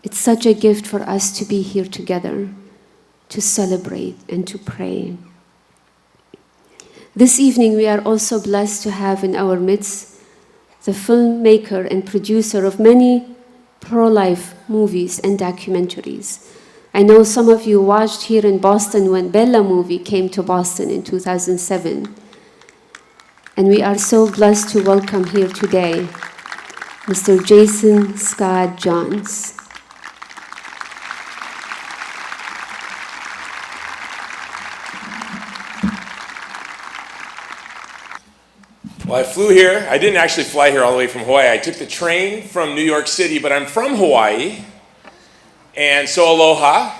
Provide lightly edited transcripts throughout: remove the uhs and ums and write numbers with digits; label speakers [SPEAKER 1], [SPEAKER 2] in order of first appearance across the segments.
[SPEAKER 1] It's such a gift for us to be here together, to celebrate and to pray. This evening, we are also blessed to have in our midst the filmmaker and producer of many pro-life movies and documentaries. I know some of you watched here in Boston when Bella movie came to Boston in 2007. And we are so blessed to welcome here today Mr. Jason Scott Johns.
[SPEAKER 2] Well, I flew here. I didn't actually fly here all the way from Hawaii. I took the train from New York City, but I'm from Hawaii. And so aloha.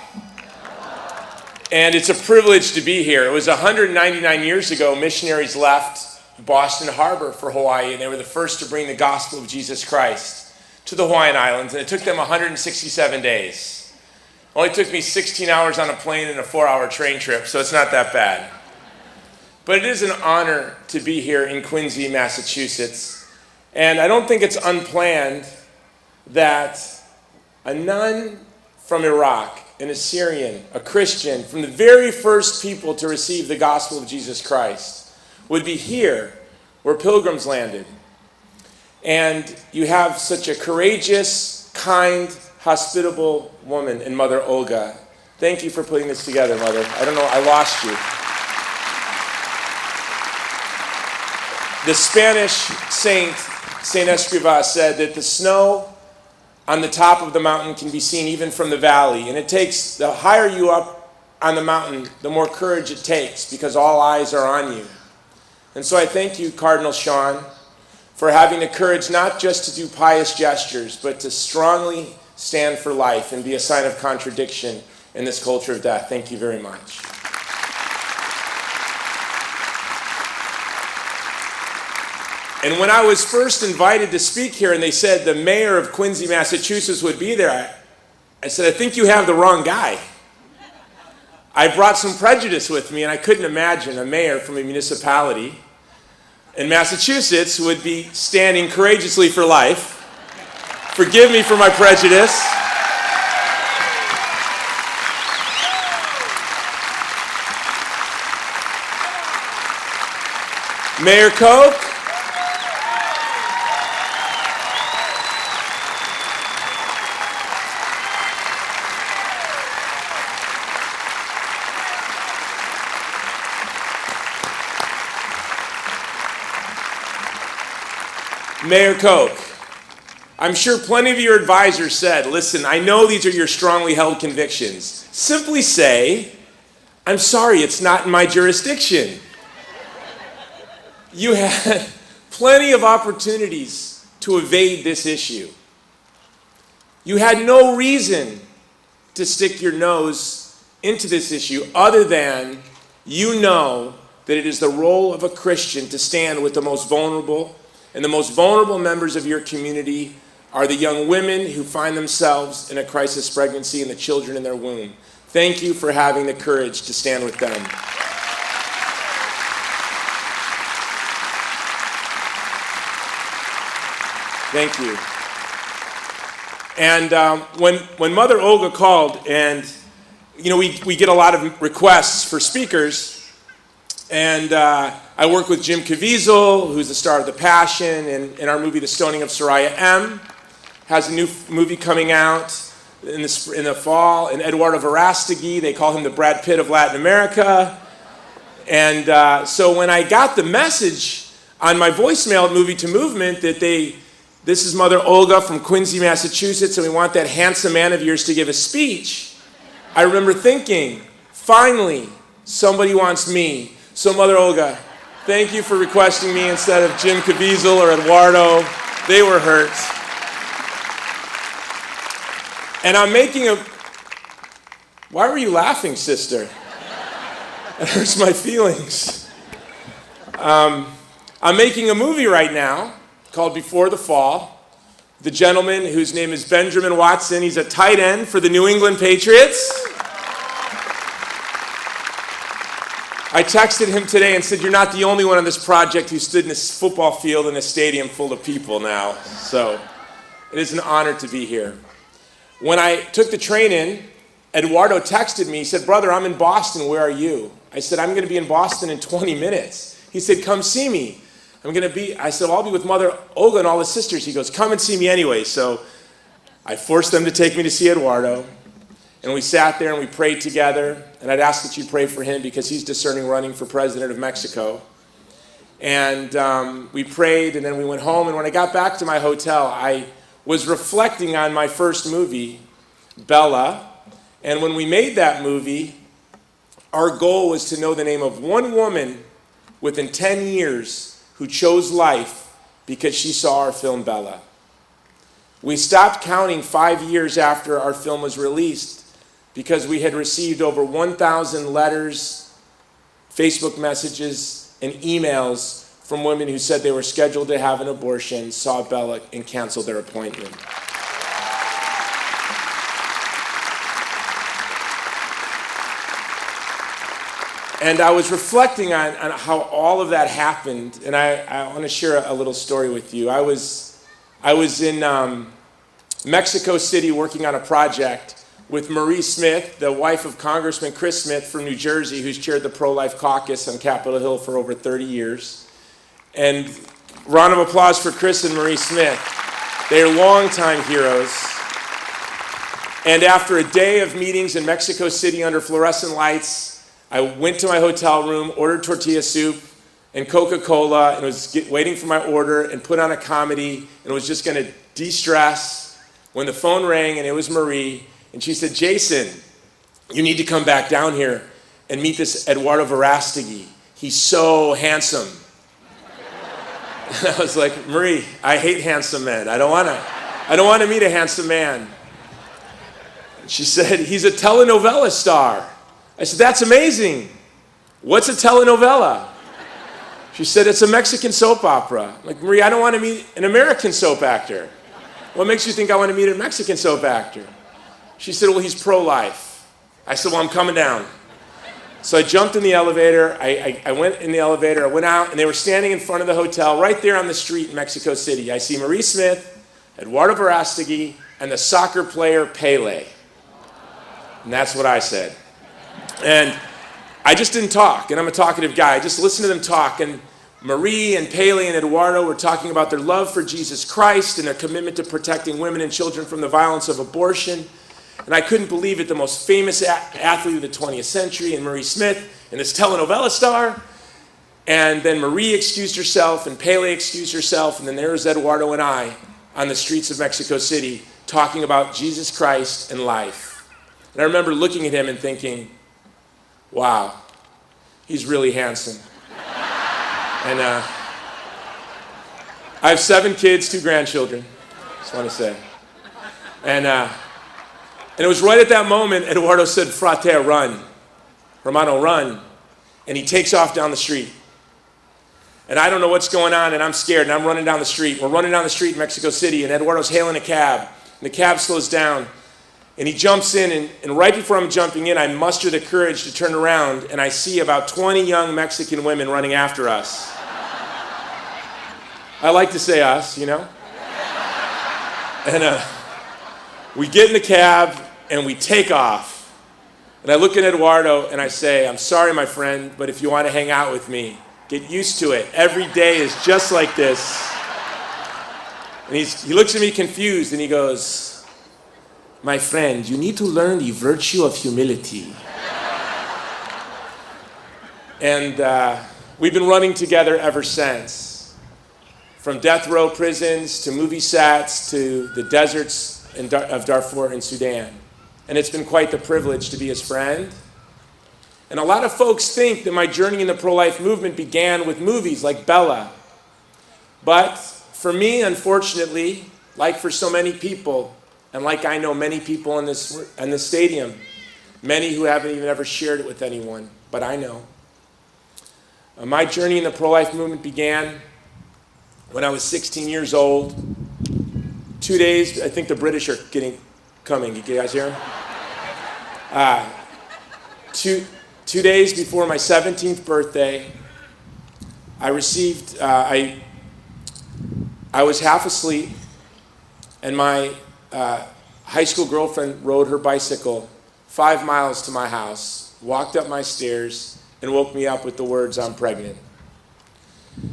[SPEAKER 2] And it's a privilege to be here. It was 199 years ago, missionaries left Boston Harbor for Hawaii, and they were the first to bring the gospel of Jesus Christ to the Hawaiian Islands, and it took them 167 days. It only took me 16 hours on a plane and a 4-hour train trip, so it's not that bad. But it is an honor to be here in Quincy, Massachusetts. And I don't think it's unplanned that a nun from Iraq, an Assyrian, a Christian, from the very first people to receive the gospel of Jesus Christ, would be here where pilgrims landed. And you have such a courageous, kind, hospitable woman in Mother Olga. Thank you for putting this together, Mother. I don't know, I lost you. The Spanish saint, Saint Escrivá, said that the snow on the top of the mountain can be seen even from the valley. And it takes, the higher you up on the mountain, the more courage it takes, because all eyes are on you. And so I thank you, Cardinal Sean, for having the courage not just to do pious gestures, but to strongly stand for life and be a sign of contradiction in this culture of death. Thank you very much. And when I was first invited to speak here and they said the mayor of Quincy, Massachusetts would be there, I said, I think you have the wrong guy. I brought some prejudice with me, and I couldn't imagine a mayor from a municipality in Massachusetts would be standing courageously for life. Forgive me for my prejudice. Mayor Koch, Mayor Koch, I'm sure plenty of your advisors said, listen, I know these are your strongly held convictions. Simply say, I'm sorry, it's not in my jurisdiction. You had plenty of opportunities to evade this issue. You had no reason to stick your nose into this issue other than you know that it is the role of a Christian to stand with the most vulnerable, and the most vulnerable members of your community are the young women who find themselves in a crisis pregnancy and the children in their womb. Thank you for having the courage to stand with them. Thank you. And when Mother Olga called, and you know, we get a lot of requests for speakers, and I work with Jim Caviezel, who's the star of The Passion, and in our movie The Stoning of Soraya M. has a new movie coming out in the fall, and Eduardo Verástegui, they call him the Brad Pitt of Latin America. And so when I got the message on my voicemail at Movie to Movement that this is Mother Olga from Quincy, Massachusetts, and we want that handsome man of yours to give a speech, I remember thinking, finally, somebody wants me. So Mother Olga, thank you for requesting me instead of Jim Caviezel or Eduardo. They were hurt. And I'm making a... Why were you laughing, sister? It hurts my feelings. I'm making a movie right now called Before the Fall. The gentleman whose name is Benjamin Watson, he's a tight end for the New England Patriots. I texted him today and said, you're not the only one on this project who stood in a football field in a stadium full of people now. So it is an honor to be here. When I took the train in, Eduardo texted me. He said, "Brother, I'm in Boston. Where are you?" I said, "I'm going to be in Boston in 20 minutes. He said, "Come see me." I said, "Well, I'll be with Mother Olga and all the sisters." He goes, "Come and see me anyway." So I forced them to take me to see Eduardo. And we sat there and we prayed together. And I'd ask that you pray for him because he's discerning running for president of Mexico. And we prayed, and then we went home. And when I got back to my hotel, I was reflecting on my first movie, Bella. And when we made that movie, our goal was to know the name of one woman within 10 years who chose life because she saw our film Bella. We stopped counting 5 years after our film was released because we had received over 1,000 letters, Facebook messages, and emails from women who said they were scheduled to have an abortion, saw Bella, and canceled their appointment. And I was reflecting on how all of that happened, and I want to share a little story with you. I was in Mexico City working on a project with Marie Smith, the wife of Congressman Chris Smith from New Jersey, who's chaired the pro-life caucus on Capitol Hill for over 30 years. And round of applause for Chris and Marie Smith. They're longtime heroes. And after a day of meetings in Mexico City under fluorescent lights, I went to my hotel room, ordered tortilla soup and Coca-Cola, and was waiting for my order and put on a comedy and was just going to de-stress when the phone rang, and it was Marie. And she said, "Jason, you need to come back down here and meet this Eduardo Verástegui. He's so handsome." And I was like, "Marie, I hate handsome men. I don't want to meet a handsome man." And she said, "He's a telenovela star." I said, "That's amazing. What's a telenovela?" She said, "It's a Mexican soap opera." I'm like, "Marie, I don't want to meet an American soap actor. What makes you think I want to meet a Mexican soap actor?" She said, "Well, he's pro-life." I said, "Well, I'm coming down." So I jumped in the elevator. I went in the elevator. I went out, and they were standing in front of the hotel right there on the street in Mexico City. I see Marie Smith, Eduardo Verástegui, and the soccer player Pele. And that's what I said. And I just didn't talk, and I'm a talkative guy. I just listened to them talk, and Marie and Pele and Eduardo were talking about their love for Jesus Christ and their commitment to protecting women and children from the violence of abortion. And I couldn't believe it, the most famous athlete of the 20th century, and Marie Smith, and this telenovela star. And then Marie excused herself, and Pele excused herself, and then there was Eduardo and I on the streets of Mexico City talking about Jesus Christ and life. And I remember looking at him and thinking, wow, he's really handsome. And I have 7 kids, 2 grandchildren, just want to say. And it was right at that moment, Eduardo said, "Frate, run. Hermano, run." And he takes off down the street. And I don't know what's going on, and I'm scared, and I'm running down the street. We're running down the street in Mexico City, and Eduardo's hailing a cab. And the cab slows down. And he jumps in, and right before I'm jumping in, I muster the courage to turn around, and I see about 20 young Mexican women running after us. I like to say us, you know? And we get in the cab, and we take off. And I look at Eduardo, and I say, "I'm sorry, my friend, but if you want to hang out with me, get used to it. Every day is just like this." And he looks at me confused, and he goes, "My friend, you need to learn the virtue of humility." And we've been running together ever since. From death row prisons to movie sets to the deserts of Darfur and Sudan. And it's been quite the privilege to be his friend. And a lot of folks think that my journey in the pro-life movement began with movies like Bella. But for me, unfortunately, like for so many people, and like I know many people in this stadium, many who haven't even ever shared it with anyone, but I know. My journey in the pro-life movement began when I was 16 years old. 2 days, I think the British are coming. You guys hear them? 2 days before my 17th birthday, I was half asleep, and my high school girlfriend rode her bicycle 5 miles to my house, walked up my stairs, and woke me up with the words, "I'm pregnant."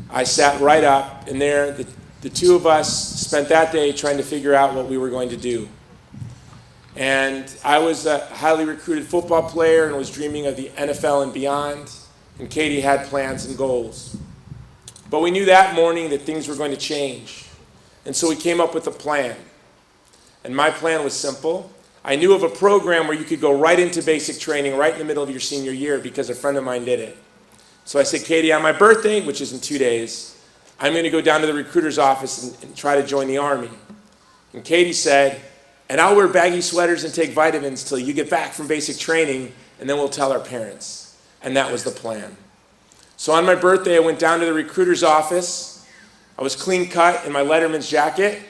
[SPEAKER 2] I sat right up, and there, the two of us spent that day trying to figure out what we were going to do. And I was a highly recruited football player and was dreaming of the NFL and beyond, and Katie had plans and goals. But we knew that morning that things were going to change, and so we came up with a plan. And my plan was simple. I knew of a program where you could go right into basic training right in the middle of your senior year because a friend of mine did it. So I said, Katie, on my birthday, which is in 2 days, I'm going to go down to the recruiter's office and try to join the Army. And Katie said, and I'll wear baggy sweaters and take vitamins till you get back from basic training, and then we'll tell our parents. And that was the plan. So on my birthday, I went down to the recruiter's office. I was clean cut in my Letterman's jacket.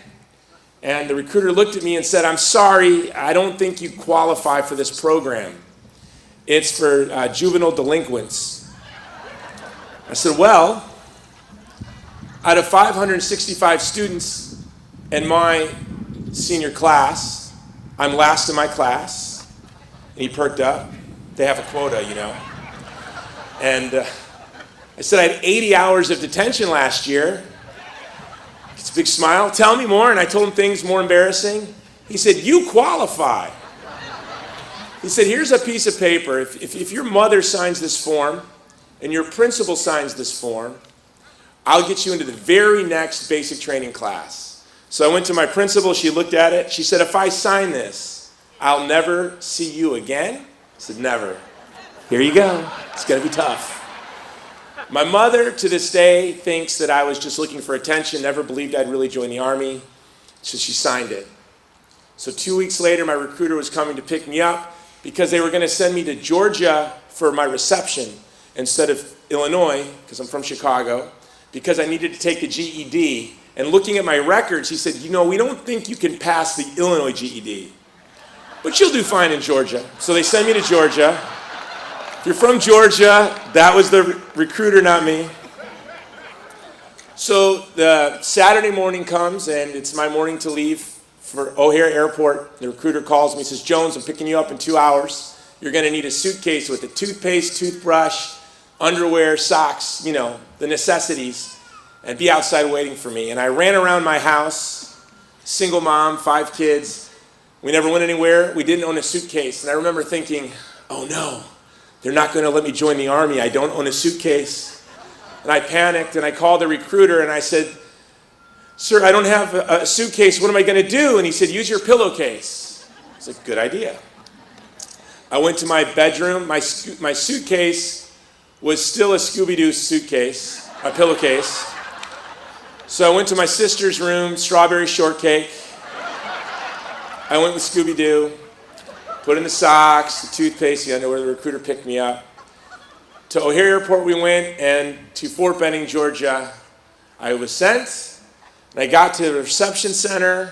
[SPEAKER 2] And the recruiter looked at me and said, "I'm sorry, I don't think you qualify for this program. It's for juvenile delinquents." I said, "Well, out of 565 students in my senior class, I'm last in my class." And he perked up. They have a quota, you know. And I said, "I had 80 hours of detention last year." It's a big smile. "Tell me more." And I told him things more embarrassing. He said, "You qualify." He said, "Here's a piece of paper. If your mother signs this form and your principal signs this form, I'll get you into the very next basic training class." So I went to my principal. She looked at it. She said, "If I sign this, I'll never see you again?" I said, "Never." Here you go. It's going to be tough. My mother, to this day, thinks that I was just looking for attention, never believed I'd really join the Army, so she signed it. So 2 weeks later, my recruiter was coming to pick me up because they were going to send me to Georgia for my reception instead of Illinois, because I'm from Chicago, because I needed to take the GED. And looking at my records, he said, "You know, we don't think you can pass the Illinois GED, but you'll do fine in Georgia." So they sent me to Georgia. If you're from Georgia, that was the recruiter, not me. So the Saturday morning comes, and it's my morning to leave for O'Hare Airport. The recruiter calls me, says, "Jones, I'm picking you up in 2 hours. You're going to need a suitcase with a toothpaste, toothbrush, underwear, socks, you know, the necessities, and be outside waiting for me." And I ran around my house, single mom, 5 kids. We never went anywhere. We didn't own a suitcase. And I remember thinking, oh no, they're not going to let me join the Army. I don't own a suitcase. And I panicked, and I called the recruiter, and I said, "Sir, I don't have a suitcase. What am I going to do?" And he said, "Use your pillowcase." It's a good idea. I went to my bedroom. My suitcase was still a Scooby-Doo suitcase, my pillowcase. So I went to my sister's room, strawberry shortcake. I went with Scooby-Doo. Put in the socks, the toothpaste, the underwear. The recruiter picked me up. To O'Hare Airport we went, and to Fort Benning, Georgia, I was sent. And I got to the reception center,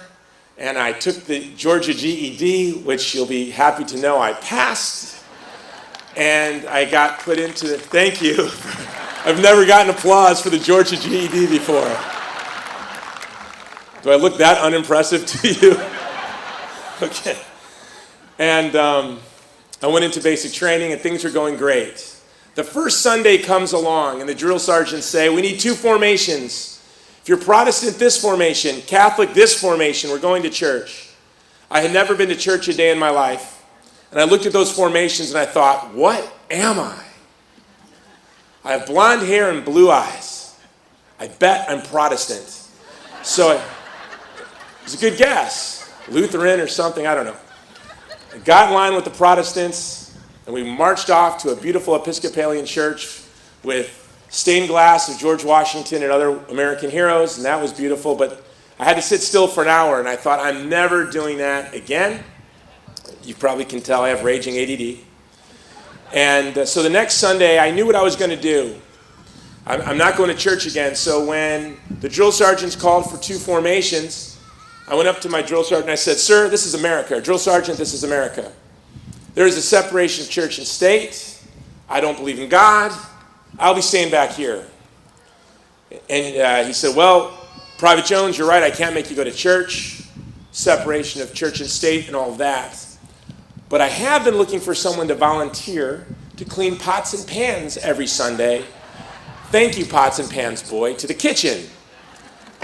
[SPEAKER 2] and I took the Georgia GED, which you'll be happy to know I passed. And I got put into the, thank you. I've never gotten applause for the Georgia GED before. Do I look that unimpressive to you? Okay. And I went into basic training, and things were going great. The first Sunday comes along, and the drill sergeants say, "We need 2 formations. If you're Protestant, this formation. Catholic, this formation. We're going to church." I had never been to church a day in my life. And I looked at those formations, and I thought, what am I? I have blonde hair and blue eyes. I bet I'm Protestant. So it was a good guess. Lutheran or something, I don't know. I got in line with the Protestants, and we marched off to a beautiful Episcopalian church with stained glass of George Washington and other American heroes, and that was beautiful, but I had to sit still for an hour, and I thought, I'm never doing that again. You probably can tell I have raging ADD. And so the next Sunday, I knew what I was going to do. I'm not going to church again, so when the drill sergeants called for 2 formations, I went up to my drill sergeant and I said, "Sir, this is America. Drill sergeant, this is America. There is a separation of church and state. I don't believe in God. I'll be staying back here." And he said, "Well, Private Jones, you're right. I can't make you go to church. separation of church and state and all of that. But I have been looking for someone to volunteer to clean pots and pans every Sunday. Thank you, pots and pans boy, to the kitchen.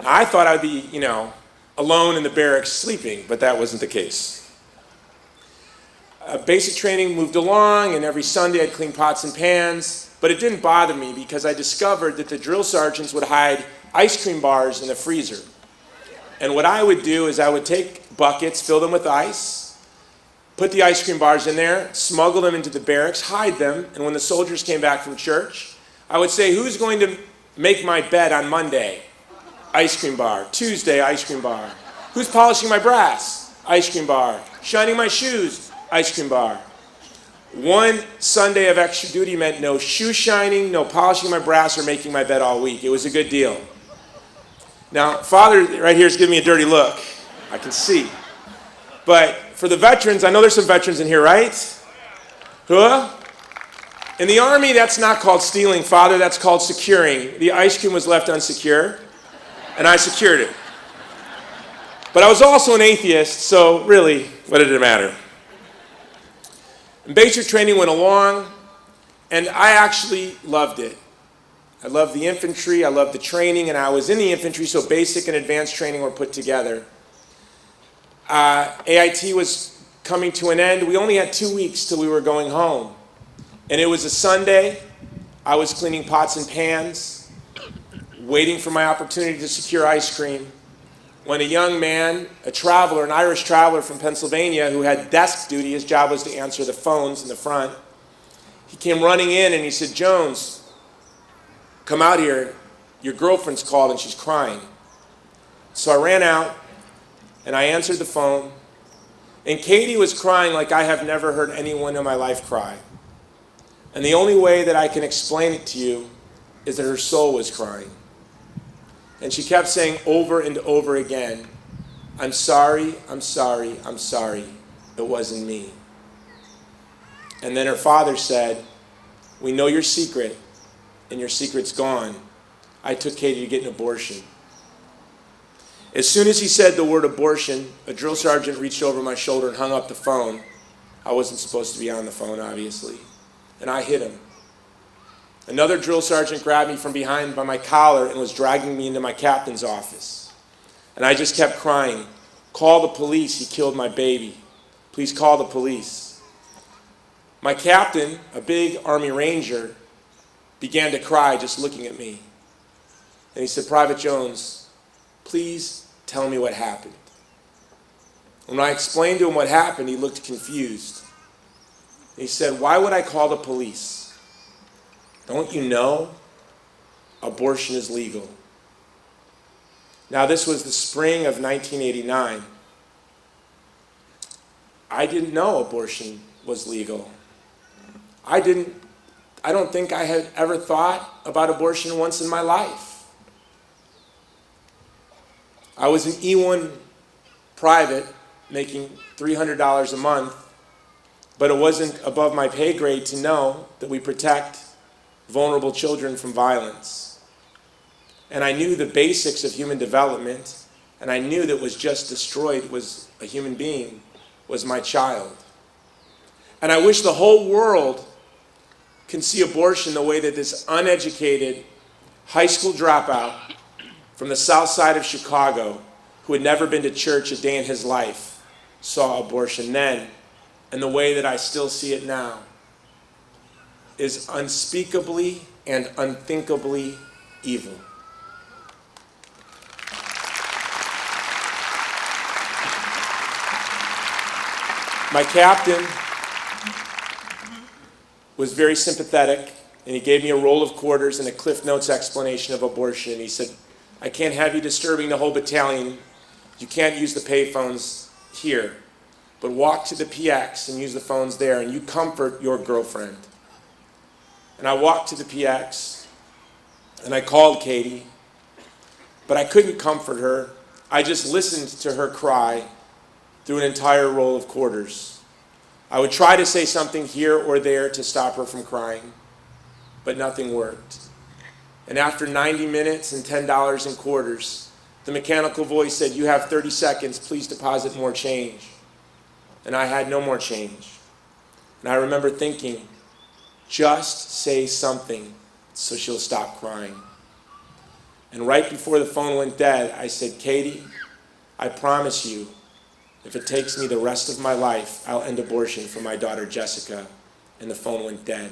[SPEAKER 2] I thought I'd be, alone in the barracks sleeping, but that wasn't the case. Basic training moved along, and every Sunday I'd clean pots and pans, but it didn't bother me because I discovered that the drill sergeants would hide ice cream bars in the freezer. And what I would do is I would take buckets, fill them with ice, put the ice cream bars in there, smuggle them into the barracks, hide them, and when the soldiers came back from church, I would say, who's going to make my bed on Monday? Ice cream bar. Tuesday, ice cream bar. Who's polishing my brass? Ice cream bar. Shining my shoes? Ice cream bar. One Sunday of extra duty meant no shoe shining, no polishing my brass, or making my bed all week. It was a good deal. Now, Father right here is giving me a dirty look. I can see. But for the veterans, I know there's some veterans in here, right? Huh? In the Army, that's not called stealing, Father. That's called securing. The ice cream was left unsecure, and I secured it. But I was also an atheist, so really, what did it matter? And basic training went along, and I actually loved it. I loved the infantry, I loved the training, and I was in the infantry, so basic and advanced training were put together. AIT was coming to an end. We only had 2 weeks till we were going home. And it was a Sunday. I was cleaning pots and pans, waiting for my opportunity to secure ice cream, when a young man, a traveler, an Irish traveler from Pennsylvania who had desk duty, his job was to answer the phones in the front, he came running in and he said, Jones, come out here. Your girlfriend's called and she's crying. So I ran out and I answered the phone. And Katie was crying like I have never heard anyone in my life cry. And the only way that I can explain it to you is that her soul was crying. And she kept saying over and over again, I'm sorry, I'm sorry, I'm sorry. It wasn't me. And then her father said, we know your secret, and your secret's gone. I took Katie to get an abortion. As soon as he said the word abortion, a drill sergeant reached over my shoulder and hung up the phone. I wasn't supposed to be on the phone, obviously. And I hit him. Another drill sergeant grabbed me from behind by my collar and was dragging me into my captain's office. And I just kept crying, call the police, he killed my baby. Please call the police. My captain, a big Army Ranger, began to cry just looking at me. And he said, Private Jones, please tell me what happened. When I explained to him what happened, he looked confused. He said, why would I call the police? Don't you know abortion is legal? Now, this was the spring of 1989. I didn't know abortion was legal. I don't think I had ever thought about abortion once in my life. I was an E1 private making $300 a month, but it wasn't above my pay grade to know that we protect vulnerable children from violence. And I knew the basics of human development, and I knew that was just destroyed was a human being, was my child. And I wish the whole world can see abortion the way that this uneducated high school dropout from the south side of Chicago, who had never been to church a day in his life, saw abortion then, and the way that I still see it now is unspeakably and unthinkably evil. My captain was very sympathetic, and he gave me a roll of quarters and a Cliff Notes explanation of abortion. And he said, I can't have you disturbing the whole battalion. You can't use the payphones here, but walk to the PX and use the phones there, and you comfort your girlfriend. And I walked to the PX, and I called Katie, but I couldn't comfort her. I just listened to her cry through an entire roll of quarters. I would try to say something here or there to stop her from crying, but nothing worked. And after 90 minutes and $10 in quarters, The mechanical voice said, "You have 30 seconds, please deposit more change." And I had no more change. And I remember thinking, just say something so she'll stop crying. And right before the phone went dead, I said, "Katie, I promise you, if it takes me the rest of my life, I'll end abortion for my daughter Jessica." And the phone went dead.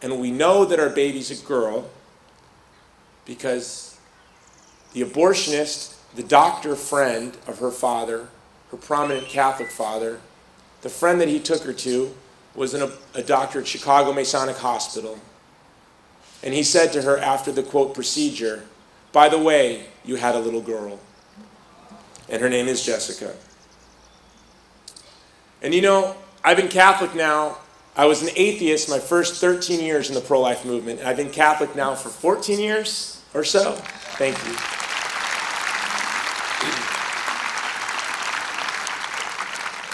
[SPEAKER 2] And we know that our baby's a girl because the abortionist, the doctor friend of her father, her prominent Catholic father, the friend that he took her to was a doctor at Chicago Masonic Hospital. And he said to her after the, quote, procedure, "By the way, you had a little girl. And her name is Jessica." And you know, I've been Catholic now. I was an atheist my first 13 years in the pro-life movement. And I've been Catholic now for 14 years or so. Thank you.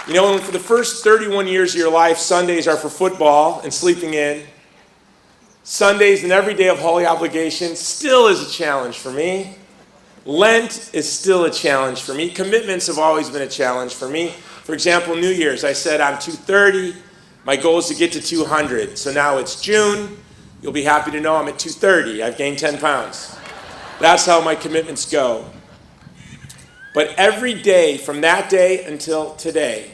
[SPEAKER 2] You know, for the first 31 years of your life, Sundays are for football and sleeping in. Sundays and every day of holy obligation still is a challenge for me. Lent is still a challenge for me. Commitments have always been a challenge for me. For example, New Year's, I said I'm 230. My goal is to get to 200. So now it's June. You'll be happy to know I'm at 230. I've gained 10 pounds. That's how my commitments go. But every day from that day until today,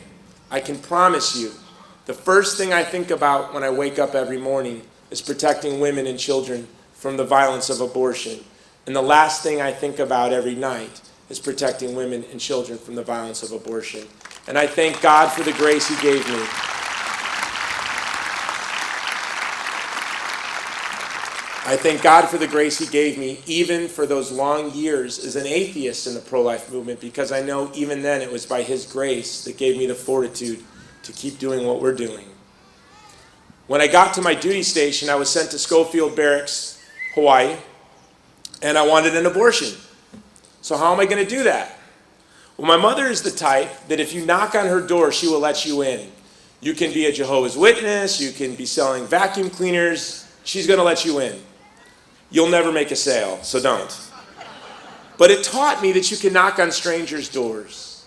[SPEAKER 2] I can promise you, the first thing I think about when I wake up every morning is protecting women and children from the violence of abortion. And the last thing I think about every night is protecting women and children from the violence of abortion. And I thank God for the grace He gave me. I thank God for the grace He gave me, even for those long years as an atheist in the pro-life movement, because I know even then it was by His grace that gave me the fortitude to keep doing what we're doing. When I got to my duty station, I was sent to Schofield Barracks, Hawaii, and I wanted an abortion. So how am I going to do that? Well, my mother is the type that if you knock on her door, she will let you in. You can be a Jehovah's Witness, you can be selling vacuum cleaners, she's going to let you in. You'll never make a sale, so don't. But it taught me that you can knock on strangers' doors.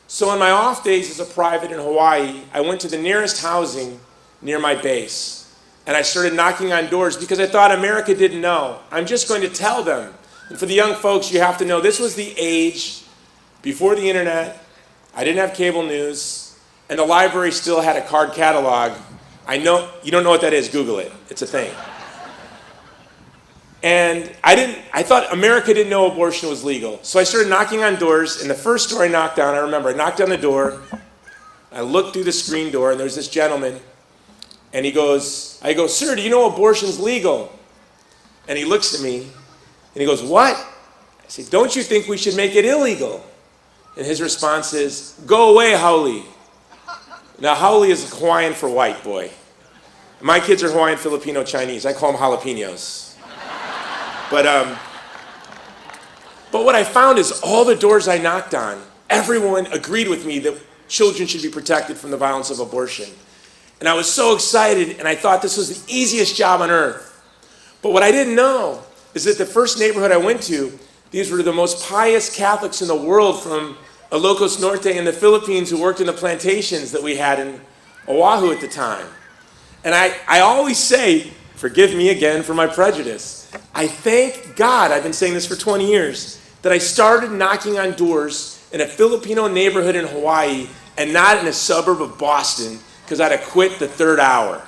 [SPEAKER 2] So on my off days as a private in Hawaii, I went to the nearest housing near my base. And I started knocking on doors because I thought America didn't know. I'm just going to tell them. And for the young folks, you have to know this was the age before the internet. I didn't have cable news. And the library still had a card catalog. I know, you don't know what that is, Google it. It's a thing. And I thought America didn't know abortion was legal. So I started knocking on doors, and the first door I knocked on, I remember I knocked on the door, I looked through the screen door, and there's this gentleman, and I go, "Sir, do you know abortion's legal?" And he looks at me, and he goes, "What?" I say, "Don't you think we should make it illegal?" And his response is, "Go away, haole." Now, haole is Hawaiian for white boy. My kids are Hawaiian, Filipino, Chinese. I call them jalapenos. But what I found is all the doors I knocked on, everyone agreed with me that children should be protected from the violence of abortion. And I was so excited, and I thought this was the easiest job on earth. But what I didn't know is that the first neighborhood I went to, these were the most pious Catholics in the world from Ilocos Norte in the Philippines who worked in the plantations that we had in Oahu at the time. And I always say, forgive me again for my prejudice, I thank God, I've been saying this for 20 years, that I started knocking on doors in a Filipino neighborhood in Hawaii and not in a suburb of Boston, because I'd have quit the third hour.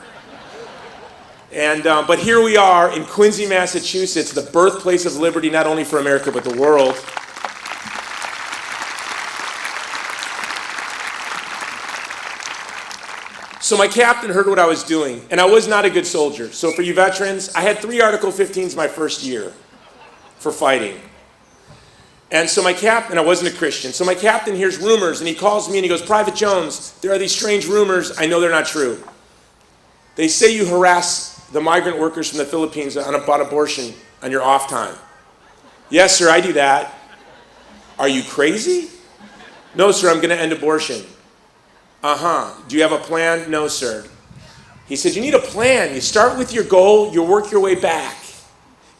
[SPEAKER 2] And but here we are in Quincy, Massachusetts, the birthplace of liberty, not only for America, but the world. So my captain heard what I was doing, and I was not a good soldier. So for you veterans, I had 3 Article 15s my first year for fighting. And so my captain, I wasn't a Christian, so my captain hears rumors, and he calls me and he goes, "Private Jones, there are these strange rumors. I know they're not true. They say you harass the migrant workers from the Philippines about abortion on your off time." "Yes, sir, I do that." "Are you crazy?" "No, sir, I'm going to end abortion." "Do you have a plan?" "No, sir." He said, "You need a plan. You start with your goal, you work your way back.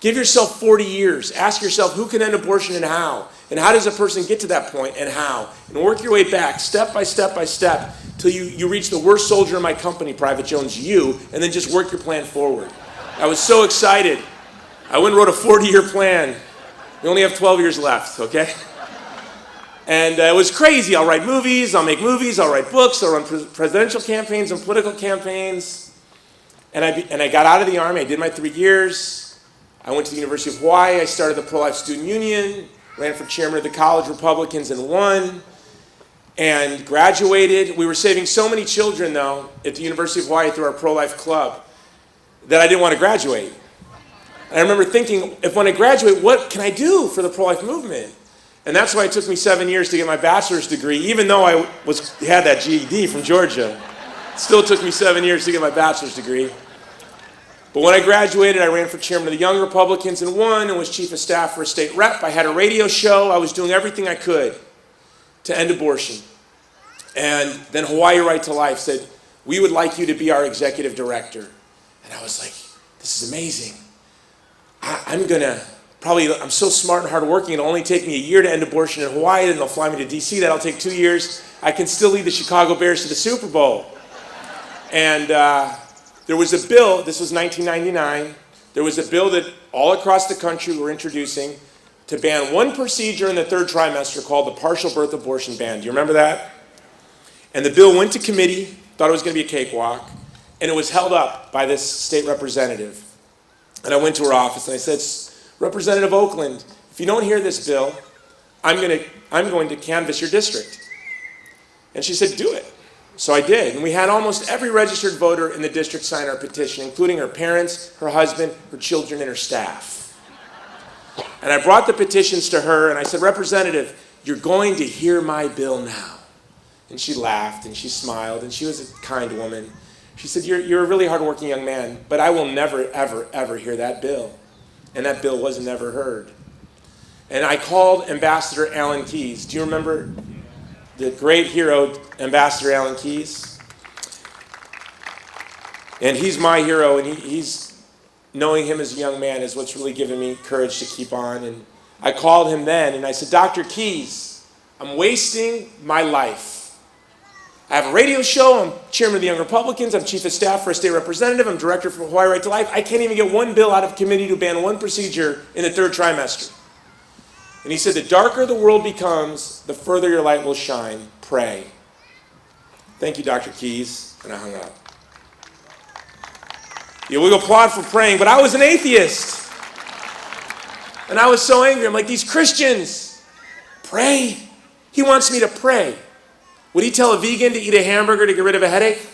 [SPEAKER 2] Give yourself 40 years. Ask yourself, who can end abortion and how? And how does a person get to that point and how? And work your way back, step by step by step, till you reach the worst soldier in my company, Private Jones, you, and then just work your plan forward. I was so excited. I went and wrote a 40-year plan. We only have 12 years left, okay? And it was crazy. I'll write movies, I'll make movies, I'll write books, I'll run presidential campaigns and political campaigns. And I got out of the Army. I did my 3 years. I went to the University of Hawaii. I started the Pro-Life Student Union, ran for chairman of the college Republicans and won, and graduated. We were saving so many children, though, at the University of Hawaii through our pro-life club that I didn't want to graduate. And I remember thinking, if when I graduate, what can I do for the pro-life movement? And that's why it took me 7 years to get my bachelor's degree, even though I had that GED from Georgia. It still took me 7 years to get my bachelor's degree. But when I graduated, I ran for chairman of the Young Republicans and won, and was chief of staff for a state rep. I had a radio show. I was doing everything I could to end abortion. And then Hawaii Right to Life said, we would like you to be our executive director. And I was like, this is amazing. I'm so smart and hardworking, it'll only take me a year to end abortion in Hawaii, then they'll fly me to DC, that'll take 2 years. I can still lead the Chicago Bears to the Super Bowl. And there was a bill, this was 1999, there was a bill that all across the country were introducing to ban one procedure in the third trimester called the partial birth abortion ban. Do you remember that? And the bill went to committee, thought it was going to be a cakewalk, and it was held up by this state representative. And I went to her office and I said, Representative Oakland, if you don't hear this bill, I'm going to canvass your district. And she said, do it. So I did, and we had almost every registered voter in the district sign our petition, including her parents, her husband, her children, and her staff. And I brought the petitions to her, and I said, Representative, you're going to hear my bill now. And she laughed, and she smiled, and she was a kind woman. She said, you're a really hardworking young man, but I will never, ever, ever hear that bill. And that bill was never heard. And I called Ambassador Alan Keyes. Do you remember the great hero, Ambassador Alan Keyes? And he's my hero, and he's knowing him as a young man is what's really given me courage to keep on. And I called him then, and I said, Dr. Keyes, I'm wasting my life. I have a radio show, I'm chairman of the Young Republicans, I'm chief of staff for a state representative, I'm director for Hawaii Right to Life. I can't even get one bill out of committee to ban one procedure in the third trimester. And he said, the darker the world becomes, the further your light will shine. Pray. Thank you, Dr. Keyes. And I hung up. Yeah, we applaud for praying, but I was an atheist. And I was so angry. I'm like, these Christians, pray. He wants me to pray. Would he tell a vegan to eat a hamburger to get rid of a headache?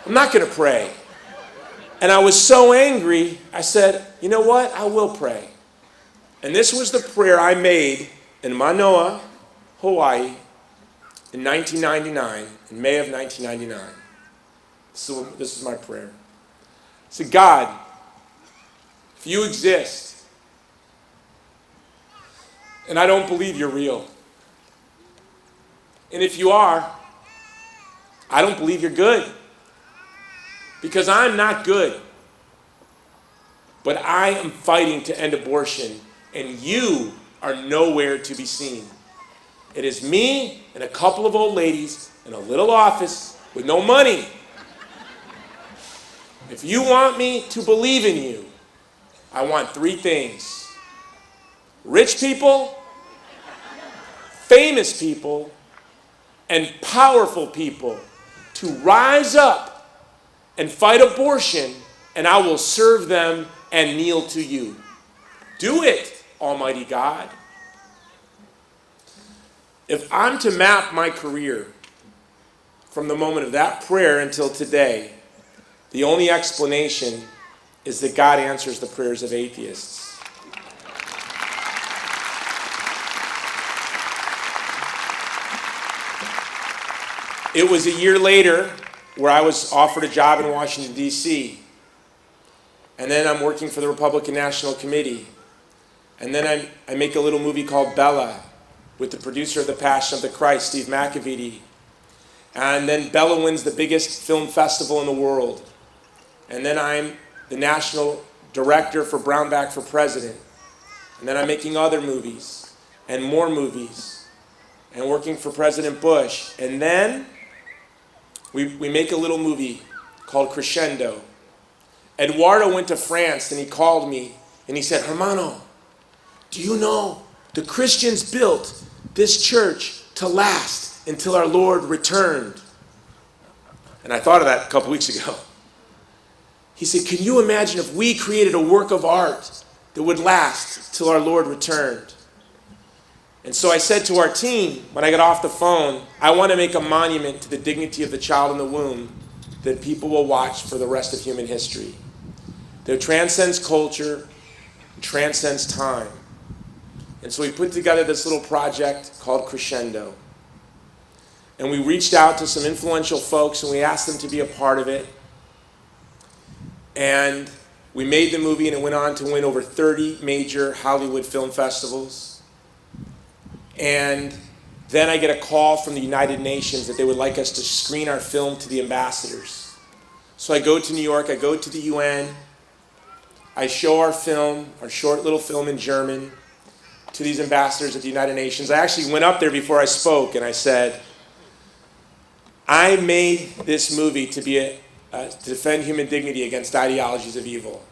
[SPEAKER 2] I'm not going to pray. And I was so angry, I said, you know what? I will pray. And this was the prayer I made in Manoa, Hawaii, in 1999, in May of 1999. So this is my prayer. I said, God, if you exist, and I don't believe you're real, and if you are, I don't believe you're good, because I'm not good, but I am fighting to end abortion, and you are nowhere to be seen. It is me and a couple of old ladies in a little office with no money. If you want me to believe in you, I want three things: rich people, famous people, and powerful people to rise up and fight abortion, and I will serve them and kneel to you. Do it, Almighty God. If I'm to map my career from the moment of that prayer until today, the only explanation is that God answers the prayers of atheists. It was a year later where I was offered a job in Washington, D.C. And then I'm working for the Republican National Committee. And then I make a little movie called Bella with the producer of The Passion of the Christ, Steve McAveety. And then Bella wins the biggest film festival in the world. And then I'm the national director for Brownback for President. And then I'm making other movies and more movies and working for President Bush. And then we make a little movie called Crescendo. Eduardo went to France and he called me and he said, Hermano, do you know the Christians built this church to last until our Lord returned? And I thought of that a couple weeks ago. He said, can you imagine if we created a work of art that would last till our Lord returned? And so I said to our team, when I got off the phone, I want to make a monument to the dignity of the child in the womb that people will watch for the rest of human history. That transcends culture, transcends time. And so we put together this little project called Crescendo. And we reached out to some influential folks and we asked them to be a part of it. And we made the movie and it went on to win over 30 major Hollywood film festivals. And then I get a call from the United Nations that they would like us to screen our film to the ambassadors. So I go to New York, I go to the UN, I show our film, our short little film in German, to these ambassadors at the United Nations. I actually went up there before I spoke and I said, I made this movie to defend human dignity against ideologies of evil.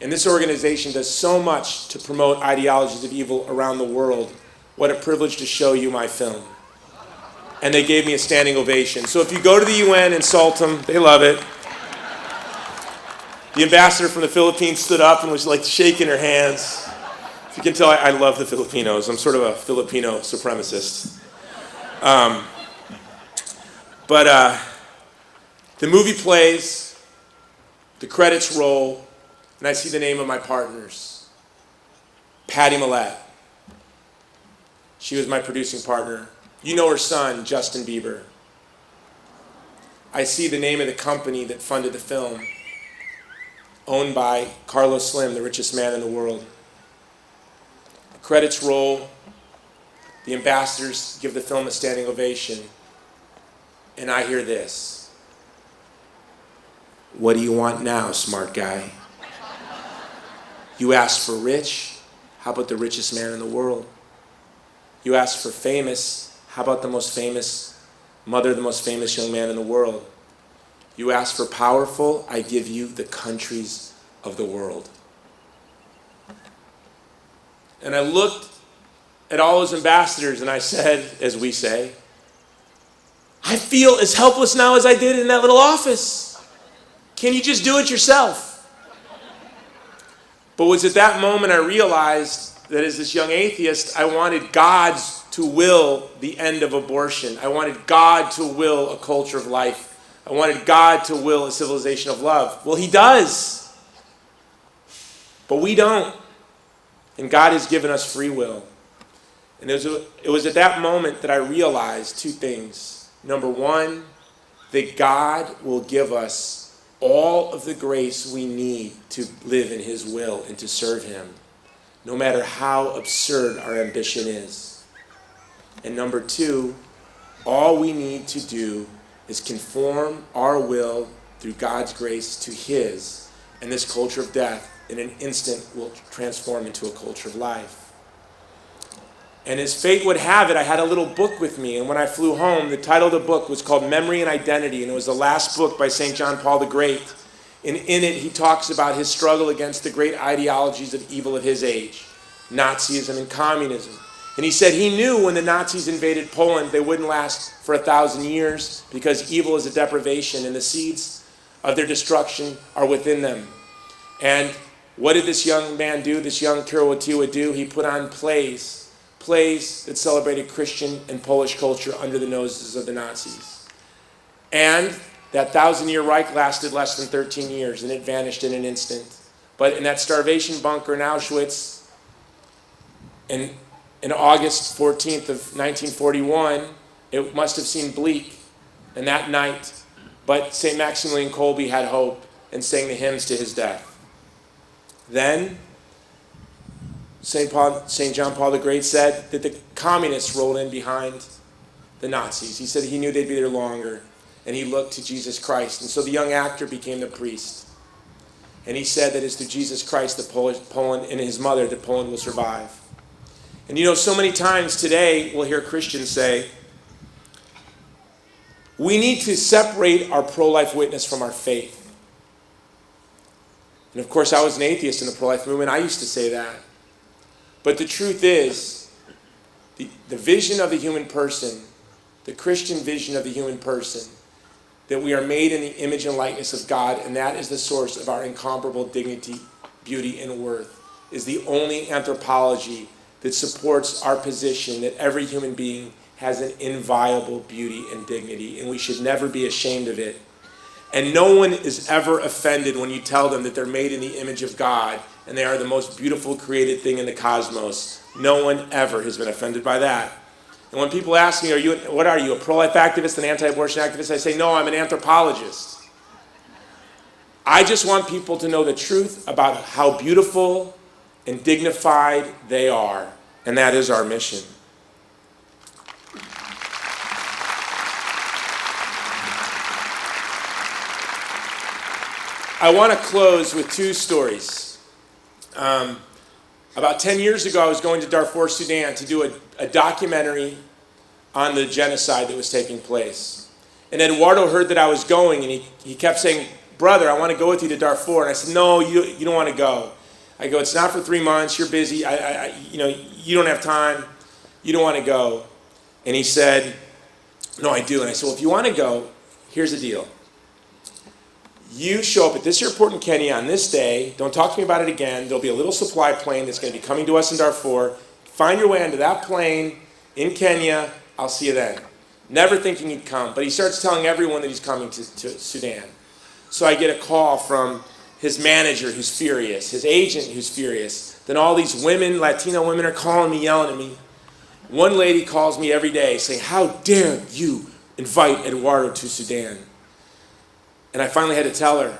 [SPEAKER 2] And this organization does so much to promote ideologies of evil around the world. What a privilege to show you my film. And they gave me a standing ovation. So if you go to the UN, insult them, they love it. The ambassador from the Philippines stood up and was like shaking her hands. If you can tell, I love the Filipinos. I'm sort of a Filipino supremacist. But the movie plays, the credits roll, and I see the name of my partners. Patty Millett. She was my producing partner. You know her son, Justin Bieber. I see the name of the company that funded the film, owned by Carlos Slim, the richest man in the world. The credits roll. The ambassadors give the film a standing ovation. And I hear this. What do you want now, smart guy? You asked for rich? How about the richest man in the world? You asked for famous? How about the most famous mother of the most famous young man in the world? You asked for powerful? I give you the countries of the world. And I looked at all those ambassadors and I said, as we say, I feel as helpless now as I did in that little office. Can you just do it yourself? But it was at that moment I realized that as this young atheist, I wanted God to will the end of abortion. I wanted God to will a culture of life. I wanted God to will a civilization of love. Well, he does. But we don't. And God has given us free will. And it was at that moment that I realized two things. Number one, that God will give us all of the grace we need to live in his will and to serve him, no matter how absurd our ambition is. And number two, all we need to do is conform our will through God's grace to his, and this culture of death in an instant will transform into a culture of life. And as fate would have it, I had a little book with me, and when I flew home, the title of the book was called Memory and Identity, and it was the last book by St. John Paul the Great. And in it, he talks about his struggle against the great ideologies of evil of his age, Nazism and communism. And he said he knew when the Nazis invaded Poland, they wouldn't last for 1,000 years because evil is a deprivation and the seeds of their destruction are within them. And what did this young man do, this young Kirwatiwa do? He put on plays that celebrated Christian and Polish culture under the noses of the Nazis. And that 1,000-year Reich lasted less than 13 years, and it vanished in an instant. But in that starvation bunker in Auschwitz, in August 14th of 1941, it must have seemed bleak. And that night, but St. Maximilian Kolbe had hope and sang the hymns to his death. Then, St. John Paul the Great said that the communists rolled in behind the Nazis. He said he knew they'd be there longer, and he looked to Jesus Christ. And so the young actor became the priest. And he said that it's through Jesus Christ that Poland and his mother that Poland will survive. And you know, so many times today we'll hear Christians say, we need to separate our pro-life witness from our faith. And of course, I was an atheist in the pro-life movement. I used to say that. But the truth is, the vision of the human person, the Christian vision of the human person, that we are made in the image and likeness of God, and that is the source of our incomparable dignity, beauty, and worth, is the only anthropology that supports our position that every human being has an inviolable beauty and dignity, and we should never be ashamed of it. And no one is ever offended when you tell them that they're made in the image of God and they are the most beautiful created thing in the cosmos. No one ever has been offended by that. And when people ask me, what are you, a pro-life activist, an anti-abortion activist? I say, no, I'm an anthropologist. I just want people to know the truth about how beautiful and dignified they are. And that is our mission. I want to close with two stories. About 10 years ago, I was going to Darfur, Sudan to do a documentary on the genocide that was taking place. And Eduardo heard that I was going, and he kept saying, brother, I want to go with you to Darfur. And I said, no, you don't want to go. I go, it's not for 3 months, you're busy, you don't have time, you don't want to go. And he said, no, I do. And I said, well, if you want to go, here's the deal. You show up at this airport in Kenya on this day. Don't talk to me about it again. There'll be a little supply plane that's going to be coming to us in Darfur. Find your way onto that plane in Kenya. I'll see you then. Never thinking he'd come. But he starts telling everyone that he's coming to Sudan. So I get a call from his manager who's furious, his agent who's furious. Then all these women, Latino women, are calling me, yelling at me. One lady calls me every day saying, how dare you invite Eduardo to Sudan? And I finally had to tell her.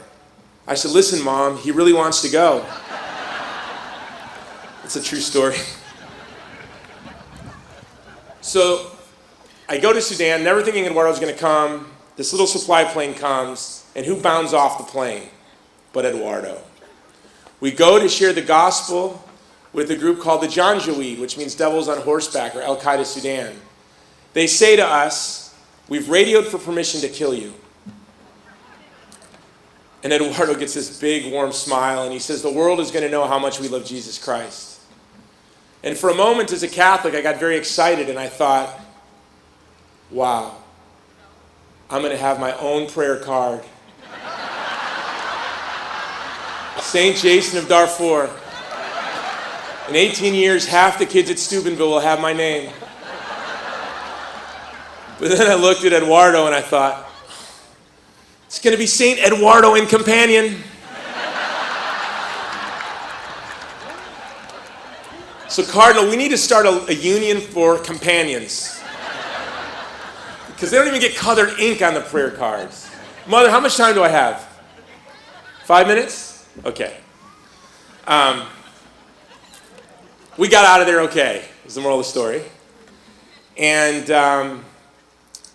[SPEAKER 2] I said, listen, Mom, he really wants to go. It's a true story. So I go to Sudan, never thinking Eduardo was going to come. This little supply plane comes, and who bounds off the plane but Eduardo? We go to share the gospel with a group called the Janjaweed, which means devils on horseback, or Al-Qaeda Sudan. They say to us, we've radioed for permission to kill you. And Eduardo gets this big, warm smile, and he says, the world is going to know how much we love Jesus Christ. And for a moment, as a Catholic, I got very excited, and I thought, wow, I'm going to have my own prayer card. St. Jason of Darfur. In 18 years, half the kids at Steubenville will have my name. But then I looked at Eduardo, and I thought, it's going to be St. Eduardo and companion. So Cardinal, we need to start a union for companions. Because they don't even get colored ink on the prayer cards. Mother, how much time do I have? 5 minutes? Okay. We got out of there okay, is the moral of the story. And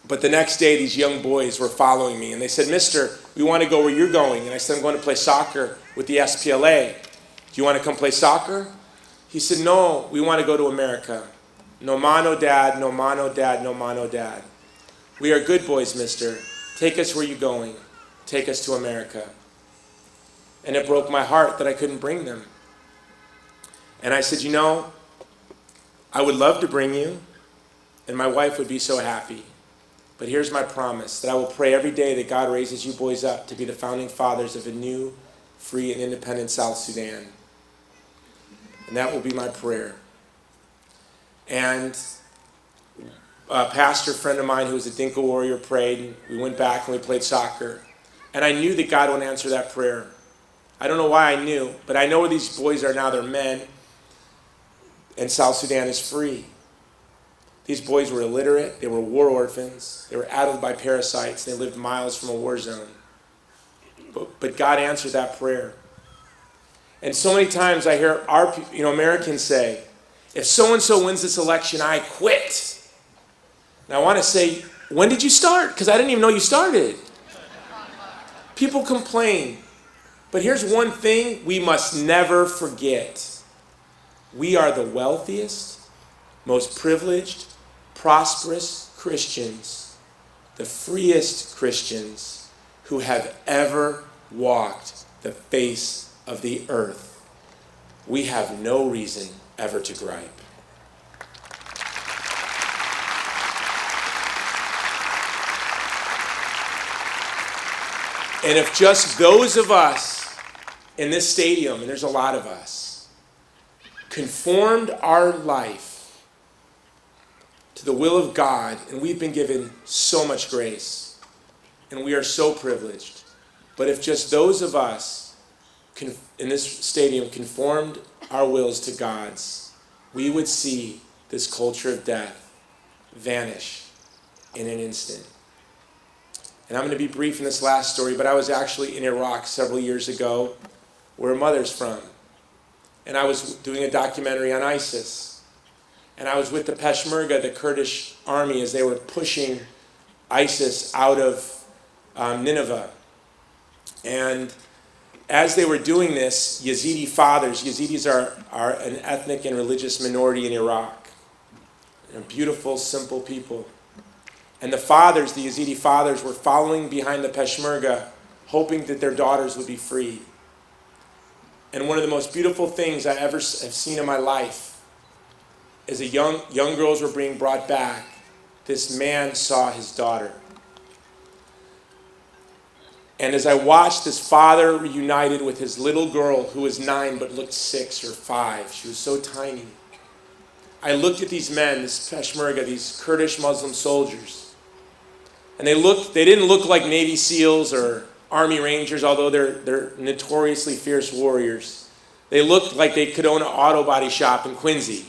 [SPEAKER 2] but the next day, these young boys were following me, and they said, Mister, we want to go where you're going. And I said, I'm going to play soccer with the SPLA. Do you want to come play soccer? He said, no, we want to go to America. No mano, Dad, no mano, Dad, no mano, Dad. We are good boys, mister. Take us where you're going. Take us to America. And it broke my heart that I couldn't bring them. And I said, you know, I would love to bring you, and my wife would be so happy. But here's my promise, that I will pray every day that God raises you boys up to be the founding fathers of a new, free, and independent South Sudan. And that will be my prayer. And a pastor friend of mine who was a Dinka warrior prayed, and we went back and we played soccer. And I knew that God would answer that prayer. I don't know why I knew, but I know where these boys are now. They're men, and South Sudan is free. These boys were illiterate, they were war orphans, they were addled by parasites, they lived miles from a war zone. But God answered that prayer. And so many times I hear Americans say, if so-and-so wins this election, I quit. And I want to say, when did you start? Because I didn't even know you started. People complain But here's one thing we must never forget. We are the wealthiest, most privileged, prosperous Christians, the freest Christians who have ever walked the face of the earth. We have no reason ever to gripe. And if just those of us in this stadium, and there's a lot of us, conformed our life to the will of God, and we've been given so much grace, and we are so privileged, but if just those of us in this stadium conformed our wills to God's, we would see this culture of death vanish in an instant. And I'm going to be brief in this last story, but I was actually in Iraq several years ago, where mother's from. And I was doing a documentary on ISIS. And I was with the Peshmerga, the Kurdish army, as they were pushing ISIS out of Nineveh. And as they were doing this, Yazidi fathers, Yazidis are an ethnic and religious minority in Iraq. They're beautiful, simple people. And the fathers, the Yazidi fathers, were following behind the Peshmerga, hoping that their daughters would be free. And one of the most beautiful things I ever have seen in my life is young girls were being brought back. This man saw his daughter. And as I watched this father reunited with his little girl, who was 9 but looked 6 or 5, she was so tiny, I looked at these men, this Peshmerga, these Kurdish Muslim soldiers, and they didn't look like Navy SEALs or Army Rangers, although they're notoriously fierce warriors. They looked like they could own an auto body shop in Quincy.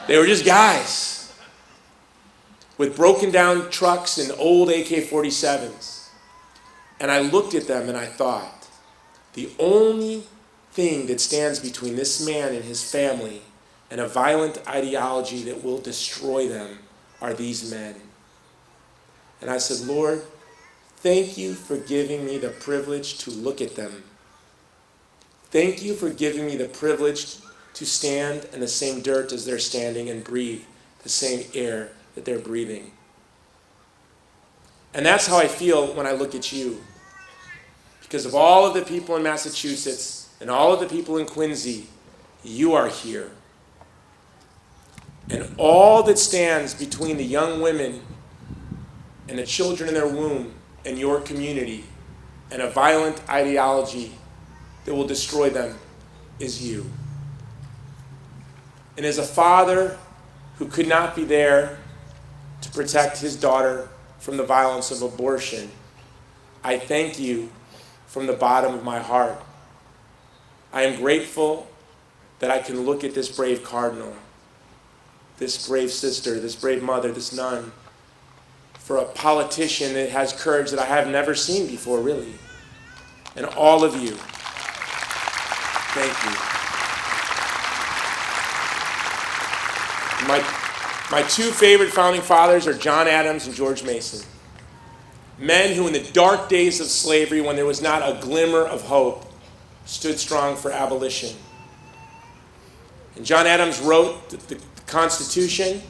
[SPEAKER 2] They were just guys with broken down trucks and old AK-47s. And I looked at them and I thought, the only thing that stands between this man and his family and a violent ideology that will destroy them are these men. And I said, Lord, thank you for giving me the privilege to look at them. Thank you for giving me the privilege to stand in the same dirt as they're standing and breathe the same air that they're breathing. And that's how I feel when I look at you. Because of all of the people in Massachusetts and all of the people in Quincy, you are here. And all that stands between the young women and the children in their womb and your community and a violent ideology that will destroy them is you. And as a father who could not be there to protect his daughter from the violence of abortion, I thank you from the bottom of my heart. I am grateful that I can look at this brave cardinal, this brave sister, this brave mother, this nun, for a politician that has courage that I have never seen before, really. And all of you, thank you. My two favorite founding fathers are John Adams and George Mason. Men who in the dark days of slavery, when there was not a glimmer of hope, stood strong for abolition. And John Adams wrote the Constitution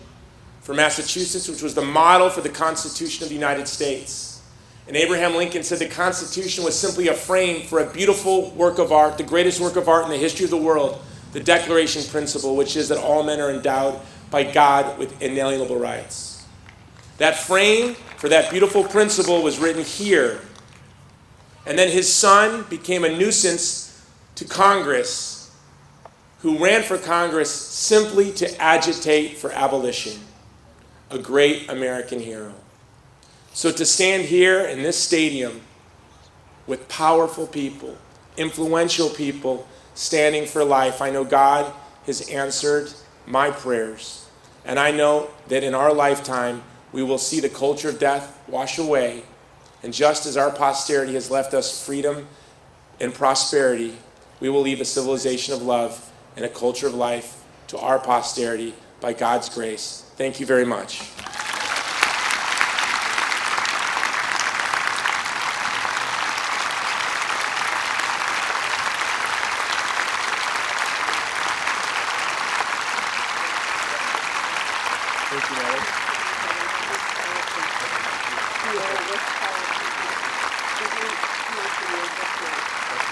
[SPEAKER 2] for Massachusetts, which was the model for the Constitution of the United States. And Abraham Lincoln said the Constitution was simply a frame for a beautiful work of art, the greatest work of art in the history of the world, the Declaration Principle, which is that all men are endowed by God with inalienable rights. That frame for that beautiful principle was written here. And then his son became a nuisance to Congress, who ran for Congress simply to agitate for abolition. A great American hero. So to stand here in this stadium with powerful people, influential people standing for life, I know God has answered my prayers. And I know that in our lifetime, we will see the culture of death wash away. And just as our posterity has left us freedom and prosperity, we will leave a civilization of love and a culture of life to our posterity by God's grace. Thank you very much. Thank you, Nellie.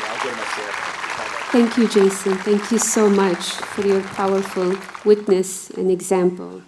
[SPEAKER 2] I'll get my share.
[SPEAKER 1] Thank you, Jason. Thank you so much for your powerful witness and example.